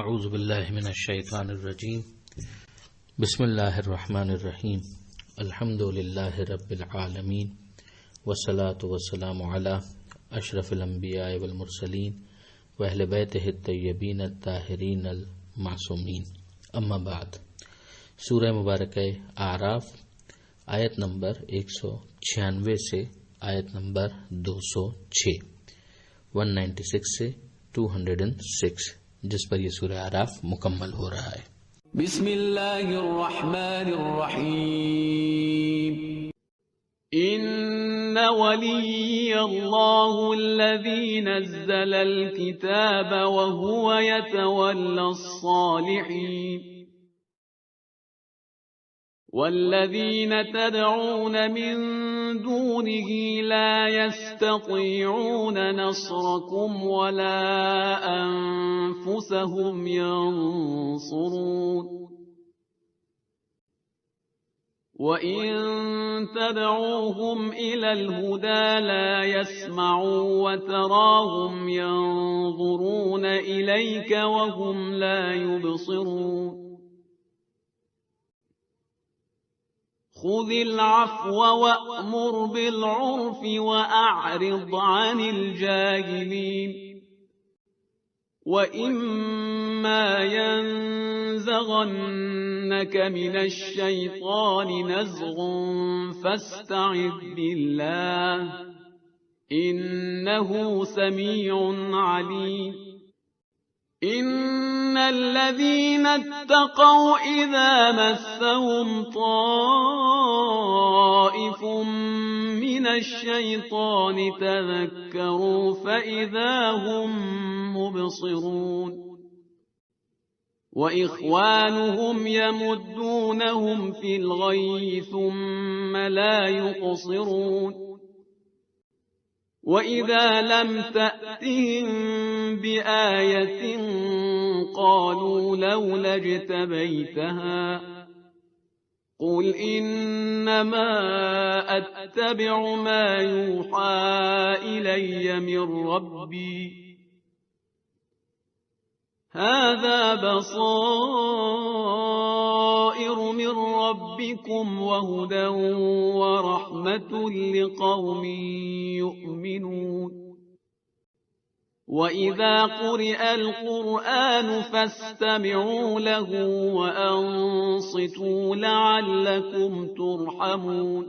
اعوذ باللہ من الشیطان الرجیم بسم اللہ الرحمن الرحیم الحمد للہ رب العالمین والصلاة والسلام علی اشرف الانبیاء والمرسلین واہل بیتہ الطیبین الطاہرین المعصومین، اما بعد۔ سورہ مبارکہ اعراف آیت نمبر 196 سے آیت نمبر 206، 196 سے 206، جس پر یہ سورہ اعراف مکمل ہو رہا ہے۔ بسم اللہ الرحمن الرحیم۔ ان ولی اللہ الذی نزل الکتاب وهو يتولى الصالحین والذین تدعون من دونه لا يستطيعون نصركم ولا أنفسهم ينصرون وإن تدعوهم إلى الهدى لا يسمعوا وتراهم ينظرون إليك وهم لا يبصرون خذ العفو وأمر بالعرف وأعرض عن الجاهلين وإما ينزغنك من الشيطان نزغ فاستعذ بالله إنه سميع عليم إن الذين اتقوا إذا مسهم طائف من الشيطان تذكروا فإذا هم مبصرون وإخوانهم يمدونهم في الغي ثم لا يقصرون وَإِذَا لَمْ تَأْتِهِمْ بِآيَةٍ قَالُوا لَوْلَا اجْتَبَيْتَهَا قُلْ إِنَّمَا أَتَّبِعُ مَا يُوحَى إِلَيَّ مِنْ رَبِّي هَذَا بَصَائِرُ مِنْ رَبِّكُمْ وَهُدًى وَرَحْمَةٌ لِقَوْمٍ يُؤْمِنُونَ وَإِذَا قُرِئَ الْقُرْآنُ فَاسْتَمِعُوا لَهُ وَأَنصِتُوا لَعَلَّكُمْ تُرْحَمُونَ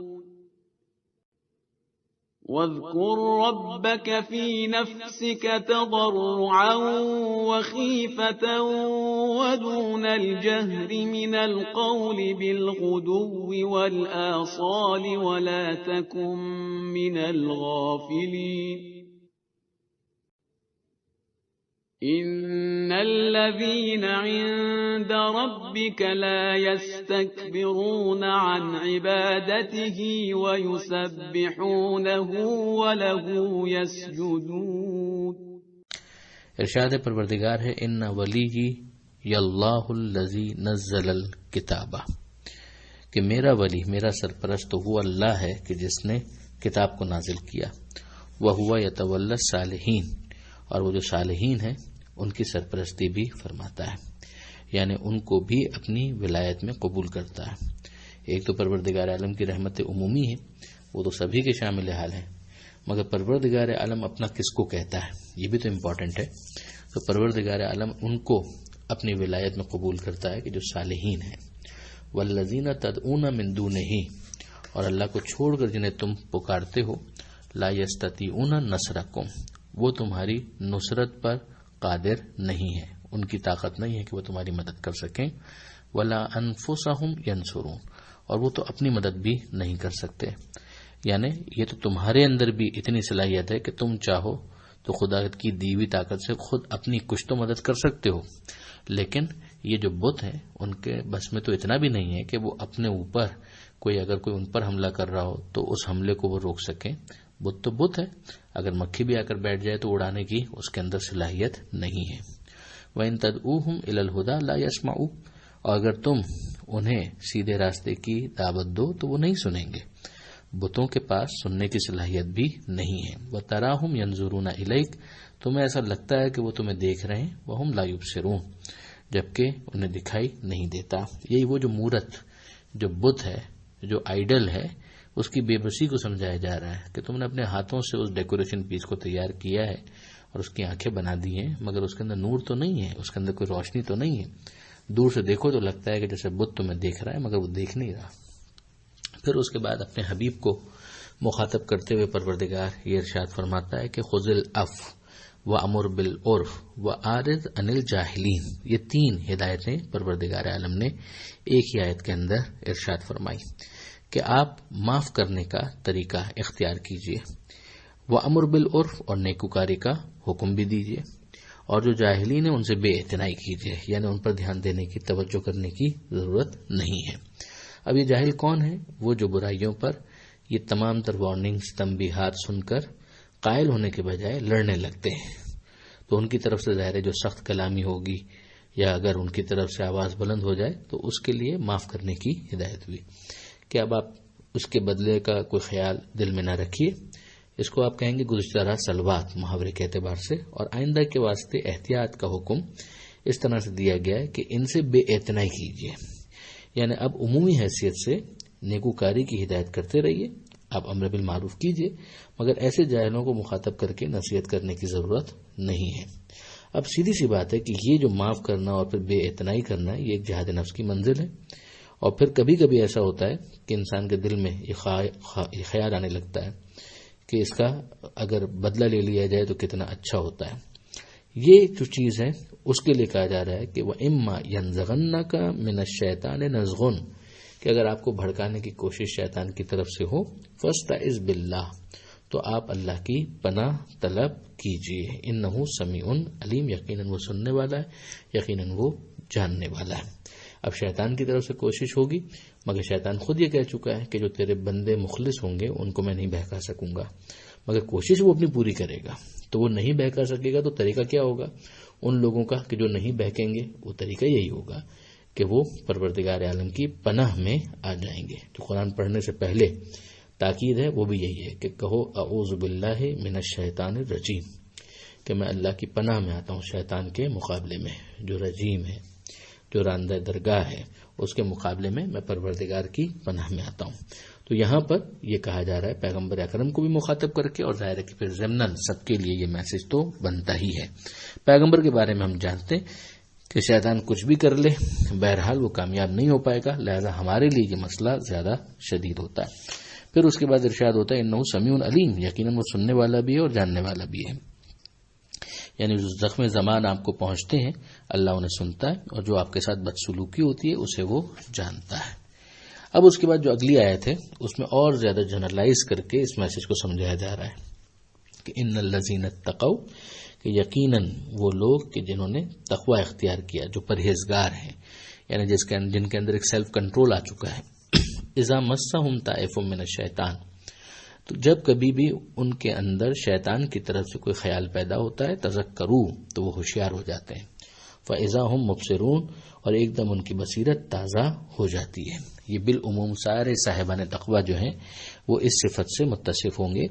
واذكر ربك في نفسك تضرعا وخيفة ودون الجهر من القول بالغدو والآصال ولا تكن من الغافلين إن الذين عند ربك لا يستكبرون عن عبادته ويسبحونه وله يسجدون۔ ارشاد پروردگار ہے ان ولی اللہ الذی نزل الکتاب، کہ میرا ولی، میرا سرپرست تو وہ اللہ ہے کہ جس نے کتاب کو نازل کیا، وہو یتولی الصالحین، اور وہ جو صالحین ہیں ان کی سرپرستی بھی فرماتا ہے، یعنی ان کو بھی اپنی ولایت میں قبول کرتا ہے۔ ایک تو پروردگار عالم کی رحمت عمومی ہے، وہ تو سبھی کے شامل حال ہے، مگر پروردگار عالم اپنا کس کو کہتا ہے یہ بھی تو امپورٹنٹ ہے۔ تو پروردگار عالم ان کو اپنی ولایت میں قبول کرتا ہے کہ جو صالحین ہیں۔ والذین تدعون من دونہ، اور اللہ کو چھوڑ کر جنہیں تم پکارتے ہو، لا یستطیعون نصرکم، وہ تمہاری نصرت پر قادر نہیں ہے، ان کی طاقت نہیں ہے کہ وہ تمہاری مدد کر سکیں۔ ولا انفسہم ینصرون، اور وہ تو اپنی مدد بھی نہیں کر سکتے، یعنی یہ تو تمہارے اندر بھی اتنی صلاحیت ہے کہ تم چاہو تو خدا کی دی ہوئی طاقت سے خود اپنی کچھ تو مدد کر سکتے ہو، لیکن یہ جو بت ہیں ان کے بس میں تو اتنا بھی نہیں ہے کہ وہ اپنے اوپر اگر کوئی ان پر حملہ کر رہا ہو تو اس حملے کو وہ روک سکیں۔ بت تو بت ہے، اگر مکھی بھی آ کر بیٹھ جائے تو اڑانے کی اس کے اندر صلاحیت نہیں ہے۔ وَإِن تَدْعُوهُمْ إِلَى الْهُدَى لَا يَسْمَعُوا، اور اگر تم انہیں سیدھے راستے کی دعوت دو تو وہ نہیں سنیں گے، بتوں کے پاس سننے کی صلاحیت بھی نہیں ہے۔ وَتَرَاهُمْ يَنْظُرُونَ إِلَيْكَ، تمہیں ایسا لگتا ہے کہ وہ تمہیں دیکھ رہے ہیں، وہم لا یبصرون، جبکہ انہیں دکھائی نہیں دیتا۔ یہی وہ جو مورت، جو بت ہے، جو آئیڈل ہے، اس کی بے بسی کو سمجھایا جا رہا ہے کہ تم نے اپنے ہاتھوں سے اس ڈیکوریشن پیس کو تیار کیا ہے اور اس کی آنکھیں بنا دی ہیں، مگر اس کے اندر نور تو نہیں ہے، اس کے اندر کوئی روشنی تو نہیں ہے۔ دور سے دیکھو تو لگتا ہے کہ جیسے بت تمہیں دیکھ رہا ہے، مگر وہ دیکھ نہیں رہا۔ پھر اس کے بعد اپنے حبیب کو مخاطب کرتے ہوئے پروردگار یہ ارشاد فرماتا ہے کہ خذ العفو وامر بالعرف واعرض عن الجاہلین۔ یہ 3 ہدایتیں پروردگار عالم نے ایک ہی آیت کے اندر ارشاد فرمائی کہ آپ معاف کرنے کا طریقہ اختیار کیجیے، وامر بالعرف، اور نیکوکاری کا حکم بھی دیجیے، اور جو جاہلین ہیں ان سے بے اعتنائی کیجیے، یعنی ان پر دھیان دینے کی، توجہ کرنے کی ضرورت نہیں ہے۔ اب یہ جاہل کون ہیں؟ وہ جو برائیوں پر یہ تمام تر وارننگز، تنبیہات سن کر قائل ہونے کے بجائے لڑنے لگتے ہیں، تو ان کی طرف سے ظاہر ہے جو سخت کلامی ہوگی، یا اگر ان کی طرف سے آواز بلند ہو جائے تو اس کے لیے معاف کرنے کی ہدایت ہوئی کہ اب آپ اس کے بدلے کا کوئی خیال دل میں نہ رکھیے۔ اس کو آپ کہیں گے گزشتہ رات سلوات محاورے کے اعتبار سے، اور آئندہ کے واسطے احتیاط کا حکم اس طرح سے دیا گیا ہے کہ ان سے بے اعتنائی کیجیے، یعنی اب عمومی حیثیت سے نیکوکاری کی ہدایت کرتے رہیے، آپ امر بالمعروف کیجیے، مگر ایسے جاہلوں کو مخاطب کر کے نصیحت کرنے کی ضرورت نہیں ہے۔ اب سیدھی سی بات ہے کہ یہ جو معاف کرنا اور پھر بے اعتنائی کرنا یہ ایک جہاد نفس کی منزل ہے، اور پھر کبھی کبھی ایسا ہوتا ہے کہ انسان کے دل میں یہ خیال آنے لگتا ہے کہ اس کا اگر بدلہ لے لیا جائے تو کتنا اچھا ہوتا ہے۔ یہ جو چیز ہے اس کے لیے کہا جا رہا ہے کہ وَإِمَّا يَنزَغَنَّكَ مِنَ الشَّيْطَانِ نَزْغٌ، کہ اگر آپ کو بھڑکانے کی کوشش شیطان کی طرف سے ہو، فَاسْتَعِذْ بِاللَّهِ، تو آپ اللہ کی پناہ طلب کیجیے، انہو سمیع علیم، یقیناً وہ سننے والا ہے، یقیناً وہ جاننے والا ہے۔ اب شیطان کی طرف سے کوشش ہوگی، مگر شیطان خود یہ کہہ چکا ہے کہ جو تیرے بندے مخلص ہوں گے ان کو میں نہیں بہکا سکوں گا، مگر کوشش وہ اپنی پوری کرے گا۔ تو وہ نہیں بہکا سکے گا تو طریقہ کیا ہوگا ان لوگوں کا کہ جو نہیں بہکیں گے؟ وہ طریقہ یہی ہوگا کہ وہ پروردگار عالم کی پناہ میں آ جائیں گے۔ تو قرآن پڑھنے سے پہلے تاکید ہے وہ بھی یہی ہے کہ کہو اعوذ باللہ من الشیطان الرجیم، کہ میں اللہ کی پناہ میں آتا ہوں شیطان کے مقابلے میں، جو رجیم ہے، جو راندہ درگاہ ہے، اس کے مقابلے میں میں پروردگار کی پناہ میں آتا ہوں۔ تو یہاں پر یہ کہا جا رہا ہے پیغمبر اکرم کو بھی مخاطب کر کے، اور ظاہر ہے کہ پھر ضمناً سب کے لیے یہ میسج تو بنتا ہی ہے۔ پیغمبر کے بارے میں ہم جانتے ہیں کہ شیطان کچھ بھی کر لے بہرحال وہ کامیاب نہیں ہو پائے گا، لہذا ہمارے لیے یہ مسئلہ زیادہ شدید ہوتا ہے۔ پھر اس کے بعد ارشاد ہوتا ہے انہو سمیع علیم، یقیناً وہ سننے والا بھی ہے اور جاننے والا بھی ہے، یعنی جو زخم زمان آپ کو پہنچتے ہیں اللہ انہیں سنتا ہے، اور جو آپ کے ساتھ بدسلوکی ہوتی ہے اسے وہ جانتا ہے۔ اب اس کے بعد جو اگلی آیت ہے اس میں اور زیادہ جنرلائز کر کے اس میسج کو سمجھایا جا رہا ہے کہ ان الذین اتقوا، کہ یقیناً وہ لوگ کہ جنہوں نے تقوی اختیار کیا، جو پرہیزگار ہیں، یعنی جن کے اندر ایک سیلف کنٹرول آ چکا ہے، اذا مسہم طائف من الشیطان، تو جب کبھی بھی ان کے اندر شیطان کی طرف سے کوئی خیال پیدا ہوتا ہے، تذکروا، تو وہ ہوشیار ہو جاتے ہیں، فاذا ہم مبصرون، اور ایک دم ان کی بصیرت تازہ ہو جاتی ہے۔ یہ بالعموم سارے صاحبان تقوی جو ہیں وہ اس صفت سے متصف ہوں گے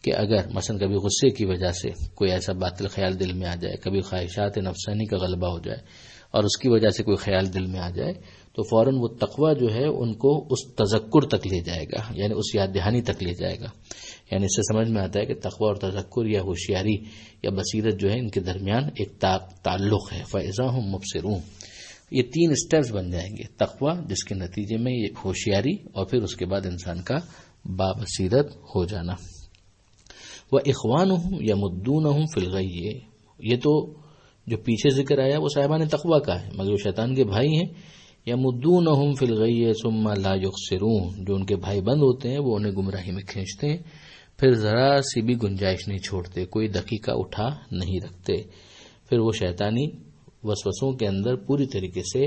کہ اگر مثلا کبھی غصے کی وجہ سے کوئی ایسا باطل خیال دل میں آ جائے، کبھی خواہشات نفسانی کا غلبہ ہو جائے اور اس کی وجہ سے کوئی خیال دل میں آ جائے، تو فوراً وہ تقوی جو ہے ان کو اس تذکر تک لے جائے گا، یعنی اس یاد دہانی تک لے جائے گا۔ یعنی اس سے سمجھ میں آتا ہے کہ تقوی اور تذکر یا ہوشیاری یا بصیرت جو ہے ان کے درمیان ایک تعلق ہے۔ فَإِذَا هُمْ مُبْصِرُونَ، یہ 3 اسٹیپس بن جائیں گے، تقوی جس کے نتیجے میں یہ ہوشیاری، اور پھر اس کے بعد انسان کا بابصیرت ہو جانا۔ وَإِخْوَانُهُمْ يَمُدُّونَهُمْ فِي الْغَيِّ، یہ تو جو پیچھے ذکر آیا وہ صاحبان تقوی کا ہے، مگر جو شیطان کے بھائی ہیں، يَمُدُّونَهُمْ فِي الْغَيِّ ثُمَّ لَا يُقْصِرُونَ، جو ان کے بھائی بند ہوتے ہیں وہ انہیں گمراہی میں کھینچتے ہیں، پھر ذرا سی بھی گنجائش نہیں چھوڑتے، کوئی دقیقہ اٹھا نہیں رکھتے، پھر وہ شیطانی وسوسوں کے اندر پوری طریقے سے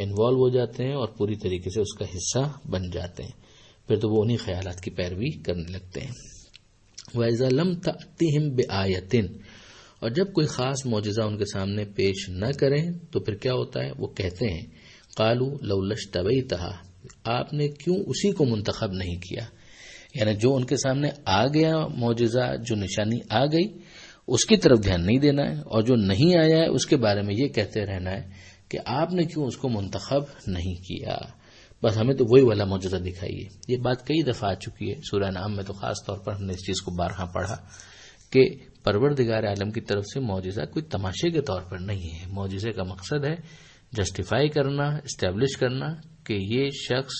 انوالو ہو جاتے ہیں اور پوری طریقے سے اس کا حصہ بن جاتے ہیں، پھر تو وہ انہی خیالات کی پیروی کرنے لگتے ہیں۔ وَإِذَا لَمْ تَأْتِهِمْ بِآیَةٍ، اور جب کوئی خاص معجزہ ان کے سامنے پیش نہ کریں تو پھر کیا ہوتا ہے؟ وہ کہتے ہیں قَالُوا لَوْلَا اشْتَبَيْتَهَا، آپ نے کیوں اسی کو منتخب نہیں کیا، یعنی جو ان کے سامنے آ گیا معجزہ، جو نشانی آ گئی، اس کی طرف دھیان نہیں دینا ہے، اور جو نہیں آیا ہے اس کے بارے میں یہ کہتے رہنا ہے کہ آپ نے کیوں اس کو منتخب نہیں کیا، بس ہمیں تو وہی والا معجزہ دکھائیے۔ یہ بات کئی دفعہ آ چکی ہے، سورہ انعام میں تو خاص طور پر ہم نے اس چیز کو بارہا پڑھا کہ پروردگار عالم کی طرف سے معجزہ کوئی تماشے کے طور پر نہیں ہے۔ معجزے کا مقصد ہے جسٹیفائی کرنا، اسٹیبلش کرنا کہ یہ شخص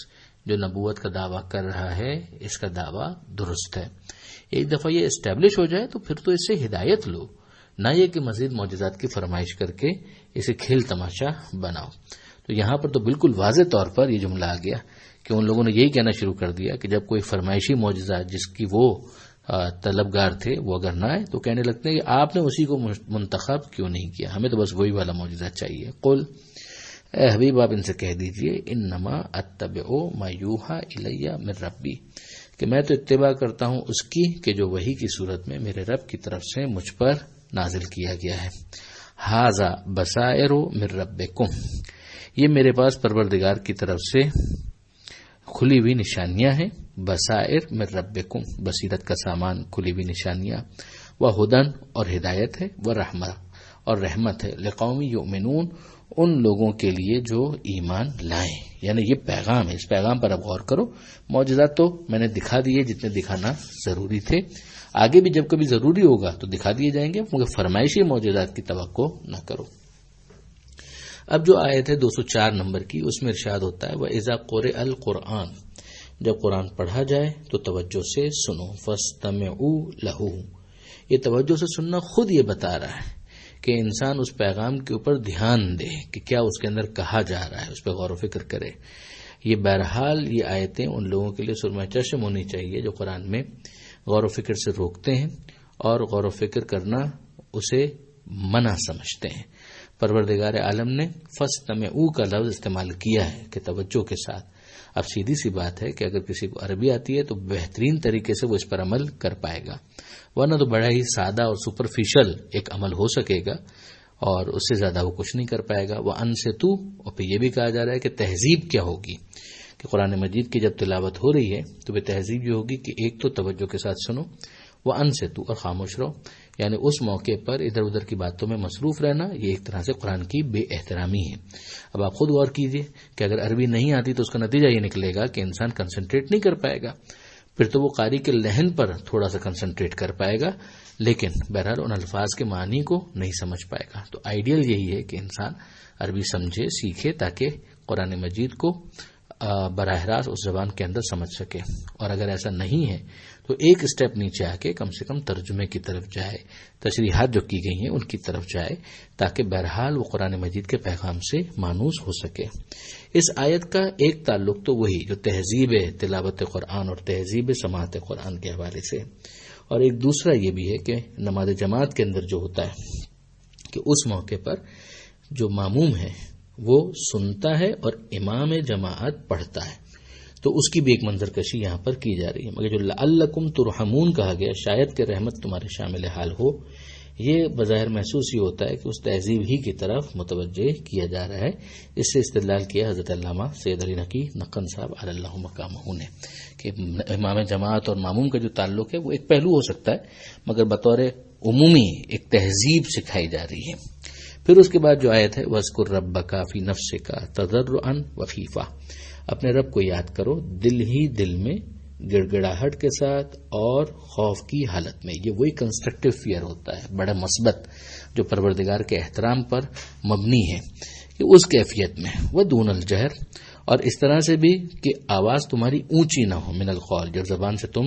جو نبوت کا دعویٰ کر رہا ہے اس کا دعویٰ درست ہے۔ ایک دفعہ یہ اسٹیبلش ہو جائے تو پھر تو اس سے ہدایت لو، نہ یہ کہ مزید معجزات کی فرمائش کر کے اسے کھیل تماشا بناؤ۔ تو یہاں پر تو بالکل واضح طور پر یہ جملہ آ گیا کہ ان لوگوں نے یہی کہنا شروع کر دیا کہ جب کوئی فرمائشی معجزہ جس کی وہ طلبگار تھے وہ اگر نہ آئے تو کہنے لگتے ہیں کہ آپ نے اسی کو منتخب کیوں نہیں کیا، ہمیں تو بس وہی والا معجزہ چاہیے۔ قل، اے حبیب آپ ان سے کہہ دیجئے، انما اتبع ما یوحی الی من ربی، کہ میں تو اتباع کرتا ہوں اس کی کہ جو وحی کی صورت میں میرے رب کی طرف سے مجھ پر نازل کیا گیا ہے۔ ھذا بصائر من ربکم، یہ میرے پاس پروردگار کی طرف سے کھلی ہوئی نشانیاں ہیں۔ بصائر من ربکم، بصیرت کا سامان، کھلی ہوئی نشانیاں۔ وہدن، اور ہدایت ہے، ورحمہ، اور رحمت ہے، لقوم یؤمنون، ان لوگوں کے لیے جو ایمان لائیں۔ یعنی یہ پیغام ہے، اس پیغام پر اب غور کرو۔ معجزات تو میں نے دکھا دیے جتنے دکھانا ضروری تھے، آگے بھی جب کبھی ضروری ہوگا تو دکھا دیے جائیں گے، مگر فرمائشی معجزات کی توقع نہ کرو۔ اب جو آیت ہے 204 نمبر کی، اس میں ارشاد ہوتا ہے وَإِذَا قُرِئَ الْقُرْآنُ، جب قرآن پڑھا جائے تو توجہ سے سنو، فَاسْتَمِعُوا لَهُ، یہ توجہ سے سننا خود یہ بتا رہا ہے کہ انسان اس پیغام کے اوپر دھیان دے کہ کیا اس کے اندر کہا جا رہا ہے، اس پہ غور و فکر کرے۔ یہ بہرحال یہ آیتیں ان لوگوں کے لیے سرمہ چشم ہونی چاہیے جو قرآن میں غور و فکر سے روکتے ہیں اور غور و فکر کرنا اسے منع سمجھتے ہیں۔ پروردگار عالم نے فاستمعوا کا لفظ استعمال کیا ہے کہ توجہ کے ساتھ۔ اب سیدھی سی بات ہے کہ اگر کسی کو عربی آتی ہے تو بہترین طریقے سے وہ اس پر عمل کر پائے گا، ورنہ تو بڑا ہی سادہ اور سپرفیشل ایک عمل ہو سکے گا اور اس سے زیادہ وہ کچھ نہیں کر پائے گا۔ وَأَنصِتُوا، اور پھر یہ بھی کہا جا رہا ہے کہ تہذیب کیا ہوگی، کہ قرآن مجید کی جب تلاوت ہو رہی ہے تو وہ تہذیب یہ ہوگی کہ ایک تو توجہ کے ساتھ سنو، وَأَنصِتُوا، اور خاموش رہو، یعنی اس موقع پر ادھر ادھر کی باتوں میں مصروف رہنا یہ ایک طرح سے قرآن کی بے احترامی ہے۔ اب آپ خود غور کیجئے کہ اگر عربی نہیں آتی تو اس کا نتیجہ یہ نکلے گا کہ انسان کنسنٹریٹ نہیں کر پائے گا، پھر تو وہ قاری کے لحن پر تھوڑا سا کنسنٹریٹ کر پائے گا لیکن بہرحال ان الفاظ کے معنی کو نہیں سمجھ پائے گا۔ تو آئیڈیل یہی ہے کہ انسان عربی سمجھے، سیکھے، تاکہ قرآن مجید کو براہ راست اس زبان کے اندر سمجھ سکے، اور اگر ایسا نہیں ہے تو ایک اسٹیپ نیچے آ کے کم سے کم ترجمے کی طرف جائے، تشریحات جو کی گئی ہیں ان کی طرف جائے، تاکہ بہرحال وہ قرآن مجید کے پیغام سے مانوس ہو سکے۔ اس آیت کا ایک تعلق تو وہی جو تہذیب تلاوت قرآن اور تہذیب سماعت قرآن کے حوالے سے، اور ایک دوسرا یہ بھی ہے کہ نماز جماعت کے اندر جو ہوتا ہے کہ اس موقع پر جو ماموم ہے وہ سنتا ہے اور امام جماعت پڑھتا ہے، تو اس کی بھی ایک منظر کشی یہاں پر کی جا رہی ہے۔ مگر جو لعلکم ترحمون کہا گیا، شاید کہ رحمت تمہارے شامل حال ہو، یہ بظاہر محسوس ہی ہوتا ہے کہ اس تہذیب ہی کی طرف متوجہ کیا جا رہا ہے۔ اس سے استدلال کیا حضرت علامہ سید علی نقی نقن صاحب علی اللہ مقامہ نے کہ امام جماعت اور ماموم کا جو تعلق ہے وہ ایک پہلو ہو سکتا ہے، مگر بطور عمومی ایک تہذیب سکھائی جا رہی ہے۔ پھر اس کے بعد جو آیت ہے وَاذْكُرْ رَبَّكَ فِي نَفْسِكَ تَضَرُّعًا وَخِيفَةً، اپنے رب کو یاد کرو دل ہی دل میں، گڑ گڑاہٹ کے ساتھ اور خوف کی حالت میں۔ یہ وہی کنسٹرکٹیو فیئر ہوتا ہے، بڑا مثبت، جو پروردگار کے احترام پر مبنی ہے، کہ اس کیفیت میں وَدُونَ الْجَهْرِ، اور اس طرح سے بھی کہ آواز تمہاری اونچی نہ ہو، من القول، جب زبان سے تم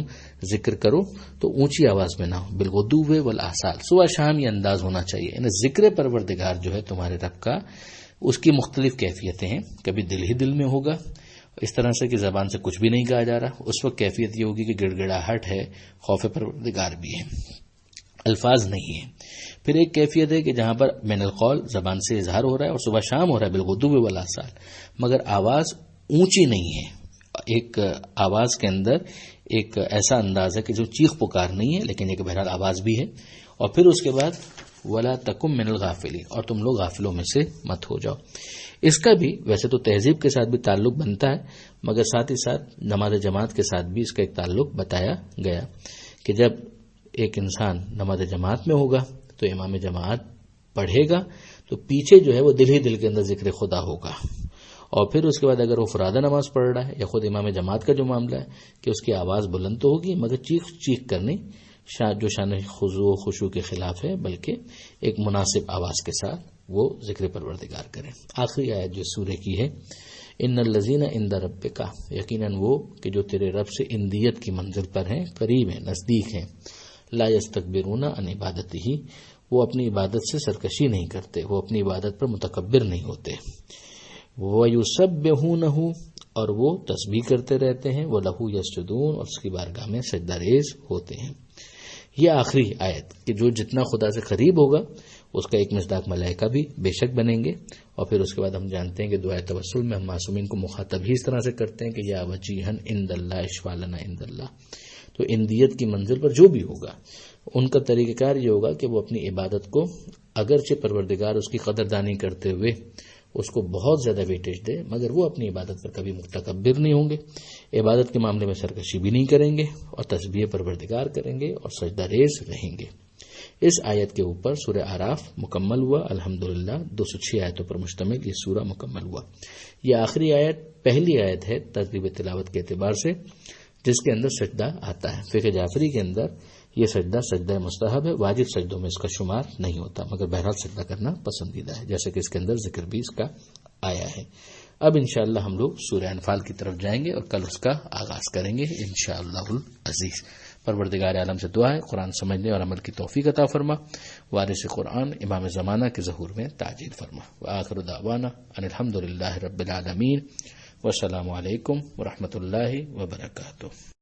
ذکر کرو تو اونچی آواز میں نہ ہو، بالغدو والآصال، صبح شام یہ انداز ہونا چاہیے۔ یعنی ذکر پروردگار جو ہے تمہارے رب کا، اس کی مختلف کیفیتیں ہیں، کبھی دل ہی دل میں ہوگا اس طرح سے کہ زبان سے کچھ بھی نہیں کہا جا رہا، اس وقت کیفیت یہ ہوگی کہ گڑ گڑاہٹ ہے، خوف پروردگار بھی ہے، الفاظ نہیں ہیں۔ پھر ایک کیفیت ہے کہ جہاں پر من القول زبان سے اظہار ہو رہا ہے اور صبح شام ہو رہا ہے، بالغدو والآصال، مگر آواز اونچی نہیں ہے، ایک آواز کے اندر ایک ایسا انداز ہے کہ جو چیخ پکار نہیں ہے لیکن ایک بہرحال آواز بھی ہے۔ اور پھر اس کے بعد وَلَا تَكُن مِّنَ الْغَافِلِينَ، اور تم لوگ غافلوں میں سے مت ہو جاؤ۔ اس کا بھی ویسے تو تہذیب کے ساتھ بھی تعلق بنتا ہے، مگر ساتھ ہی ساتھ نماز جماعت کے ساتھ بھی اس کا ایک تعلق بتایا گیا کہ جب ایک انسان نماز جماعت میں ہوگا تو امام جماعت پڑھے گا تو پیچھے جو ہے وہ دل ہی دل کے اندر ذکر خدا ہوگا، اور پھر اس کے بعد اگر وہ فرادہ نماز پڑھ رہا ہے یا خود امام جماعت کا جو معاملہ ہے کہ اس کی آواز بلند تو ہوگی مگر چیخ چیخ کرنی جو شان خضوع و خشوع کے خلاف ہے، بلکہ ایک مناسب آواز کے ساتھ وہ ذکر پروردگار کریں۔ آخری آیت جو سورہ کی ہے، ان الذین عند ربک، یقیناً وہ کہ جو تیرے رب سے اندیت کی منزل پر ہیں، قریب ہیں، نزدیک ہیں، لا یستکبرون عن عبادتہ، وہ اپنی عبادت سے سرکشی نہیں کرتے، وہ اپنی عبادت پر متکبر نہیں ہوتے، وَيُسَبِّحُونَهُ، اور وہ تسبیح کرتے رہتے ہیں، وَلَهُ يَسْجُدُونَ، اور اس کی بارگاہ میں سجدہ ریز ہوتے ہیں۔ یہ آخری آیت کہ جو جتنا خدا سے قریب ہوگا اس کا ایک مصداق ملائکہ بھی بے شک بنیں گے، اور پھر اس کے بعد ہم جانتے ہیں کہ دعائے توسل میں ہم معصومین کو مخاطب ہی اس طرح سے کرتے ہیں کہ یا وجیہن عند اللہ اشفع لنا عند اللہ۔ تو اندیت کی منزل پر جو بھی ہوگا ان کا طریقہ کار یہ ہوگا کہ وہ اپنی عبادت کو اگرچہ پروردگار اس کی قدردانی کرتے ہوئے اس کو بہت زیادہ ویٹیج دے، مگر وہ اپنی عبادت پر کبھی متکبر نہیں ہوں گے، عبادت کے معاملے میں سرکشی بھی نہیں کریں گے، اور تسبیح پروردگار کریں گے اور سجدہ ریز رہیں گے۔ اس آیت کے اوپر سورہ اعراف مکمل ہوا، الحمدللہ 206 آیتوں پر مشتمل یہ سورہ مکمل ہوا۔ یہ آخری آیت پہلی آیت ہے ترتیب تلاوت کے اعتبار سے جس کے اندر سجدہ آتا ہے۔ فقہ جعفری کے اندر یہ سجدہ مستحب ہے، واجب سجدوں میں اس کا شمار نہیں ہوتا، مگر بہرحال سجدہ کرنا پسندیدہ ہے، جیسے کہ اس کے اندر ذکر بھی اس کا آیا ہے۔ اب انشاءاللہ ہم لوگ سورہ انفال کی طرف جائیں گے اور کل اس کا آغاز کریں گے انشاءاللہ العزیز۔ پروردگار عالم سے دعا ہے قرآن سمجھنے اور عمل کی توفیق عطا فرما، وارث قرآن امام زمانہ کے ظہور میں تعجیل فرما۔ وآخر دعوانا ان الحمدللہ رب العالمین، والسلام علیکم ورحمۃ اللہ وبرکاتہ۔